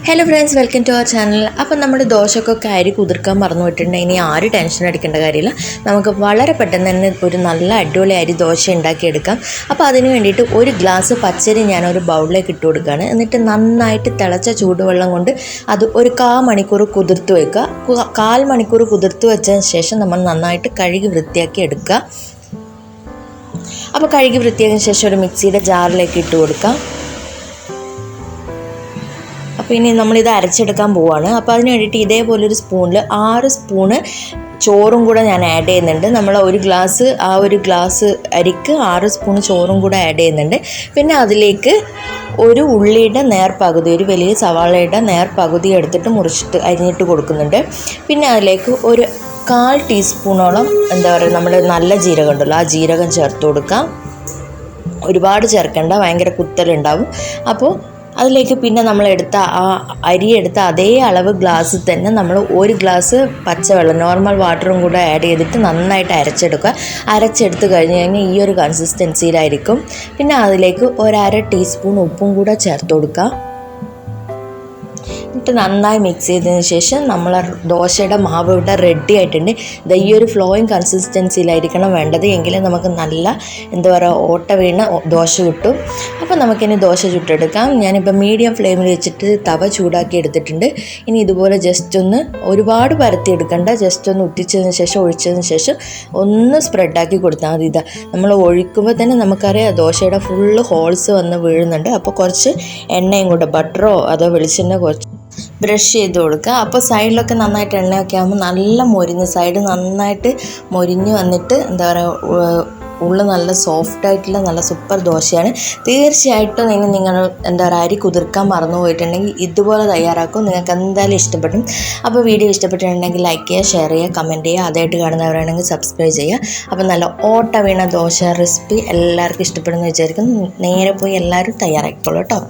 Hello friends, welcome to our channel. അപ്പോൾ നമ്മുടെ ദോശക്കൊക്കെ അരി കുതിർക്കാൻ മറന്നു പോയിട്ടുണ്ടെങ്കിൽ ഇനി ആരും ടെൻഷൻ അടിക്കേണ്ട കാര്യമില്ല. നമുക്ക് വളരെ പെട്ടെന്ന് തന്നെ ഒരു നല്ല അടിപൊളി അരി ദോശ ഉണ്ടാക്കിയെടുക്കാം. അപ്പോൾ അതിന് വേണ്ടിയിട്ട് ഒരു ഗ്ലാസ് പച്ചരി ഞാൻ ഒരു ബൗളിലേക്ക് ഇട്ട് കൊടുക്കുകയാണ്. എന്നിട്ട് നന്നായിട്ട് തിളച്ച ചൂടുവെള്ളം കൊണ്ട് അത് ഒരു 1/4 മണിക്കൂർ കുതിർത്ത് വെക്കുക. 1/4 മണിക്കൂർ കുതിർത്ത് വെച്ചതിന് ശേഷം നമ്മൾ നന്നായിട്ട് കഴുകി വൃത്തിയാക്കി എടുക്കുക. അപ്പോൾ കഴുകി വൃത്തിയാക്കിയതിന് ശേഷം ഒരു മിക്സിയുടെ ജാറിലേക്ക് ഇട്ട് കൊടുക്കാം. അപ്പോൾ ഇനി നമ്മളിത് അരച്ചെടുക്കാൻ പോവുകയാണ്. അപ്പോൾ അതിന് വേണ്ടിയിട്ട് ഇതേപോലൊരു സ്പൂണിൽ 6 സ്പൂണ് ചോറും കൂടെ ഞാൻ ആഡ് ചെയ്യുന്നുണ്ട്. നമ്മൾ ഒരു ഗ്ലാസ് അരിക്ക് 6 സ്പൂൺ ചോറും കൂടെ ആഡ് ചെയ്യുന്നുണ്ട്. പിന്നെ അതിലേക്ക് ഒരു ഉള്ളിയുടെ നേർപകുതി, ഒരു വലിയ സവാളയുടെ നേർപകുതി എടുത്തിട്ട് മുറിച്ചിട്ട് അരിഞ്ഞിട്ട് കൊടുക്കുന്നുണ്ട്. പിന്നെ അതിലേക്ക് ഒരു 1/4 ടീസ്പൂണോളം നമ്മുടെ നല്ല ജീരകം ഉണ്ടല്ലോ, ആ ജീരകം ചേർത്ത് കൊടുക്കാം. ഒരുപാട് ചേർക്കേണ്ട, ഭയങ്കര കുത്തലുണ്ടാവും. അപ്പോൾ അതിലേക്ക് പിന്നെ നമ്മളെടുത്ത ആ അരിയെടുത്ത അതേ അളവ് ഗ്ലാസ്സിൽ തന്നെ നമ്മൾ ഒരു ഗ്ലാസ് പച്ചവെള്ളം, നോർമൽ വാട്ടറും കൂടെ ആഡ് ചെയ്തിട്ട് നന്നായിട്ട് അരച്ചെടുക്കുക. അരച്ചെടുത്ത് കഴിഞ്ഞ് കഴിഞ്ഞാൽ ഈ ഒരു കൺസിസ്റ്റൻസിയിലായിരിക്കും. പിന്നെ അതിലേക്ക് 1/2 ടീസ്പൂൺ ഉപ്പും കൂടെ ചേർത്ത് കൊടുക്കുക. എന്നിട്ട് നന്നായി മിക്സ് ചെയ്തതിന് ശേഷം നമ്മൾ ദോശയുടെ മാവ് ഇവിടെ റെഡി ആയിട്ടുണ്ട്. ഇത് ഈ ഒരു ഫ്ലോയിങ് കൺസിസ്റ്റൻസിയിലായിരിക്കണം വേണ്ടത്, എങ്കിലും നമുക്ക് നല്ല ഓട്ട വീണ ദോശ കിട്ടും. അപ്പോൾ നമുക്കിനി ദോശ ചുട്ടെടുക്കാം. ഞാനിപ്പോൾ മീഡിയം ഫ്ലെയിമിൽ വെച്ചിട്ട് തവ ചൂടാക്കി എടുത്തിട്ടുണ്ട്. ഇനി ഇതുപോലെ ജസ്റ്റ് ഒന്ന് ഒരുപാട് പരത്തിയെടുക്കണ്ട, ജസ്റ്റ് ഒന്ന് ഒഴിച്ചതിന് ശേഷം ഒന്ന് സ്പ്രെഡാക്കി കൊടുത്താൽ മതി. ഇതാ നമ്മൾ ഒഴിക്കുമ്പോൾ തന്നെ നമുക്കറിയാം ദോശയുടെ ഫുള്ള് ഹോൾസ് വന്ന് വീഴുന്നുണ്ട്. അപ്പോൾ കുറച്ച് എണ്ണയും കൂടെ, ബട്ടറോ അതോ വെളിച്ചെണ്ണ കുറച്ച് ബ്രഷ് ചെയ്ത് കൊടുക്കുക. അപ്പോൾ സൈഡിലൊക്കെ നന്നായിട്ട് എണ്ണയൊക്കെ ആകുമ്പോൾ നല്ല മൊരിഞ്ഞ്, സൈഡ് നന്നായിട്ട് മൊരിഞ്ഞ് വന്നിട്ട് ഉള്ളു നല്ല സോഫ്റ്റായിട്ടുള്ള നല്ല സൂപ്പർ ദോശയാണ്. തീർച്ചയായിട്ടും നിങ്ങൾ അരി കുതിർക്കാൻ മറന്നു പോയിട്ടുണ്ടെങ്കിൽ ഇതുപോലെ തയ്യാറാക്കും, നിങ്ങൾക്ക് എന്തായാലും ഇഷ്ടപ്പെടും. അപ്പോൾ വീഡിയോ ഇഷ്ടപ്പെട്ടിട്ടുണ്ടെങ്കിൽ ലൈക്ക് ചെയ്യുക, ഷെയർ ചെയ്യുക, കമൻറ്റ് ചെയ്യുക. ആദ്യമായിട്ട് കാണുന്നവരാണെങ്കിൽ സബ്സ്ക്രൈബ് ചെയ്യുക. അപ്പോൾ നല്ല ഓട്ട വീണ ദോശ റെസിപ്പി എല്ലാവർക്കും ഇഷ്ടപ്പെടുമെന്ന് വിചാരിക്കുന്നു. നേരെ പോയി എല്ലാവരും തയ്യാറാക്കിക്കോളൂ കേട്ടോ.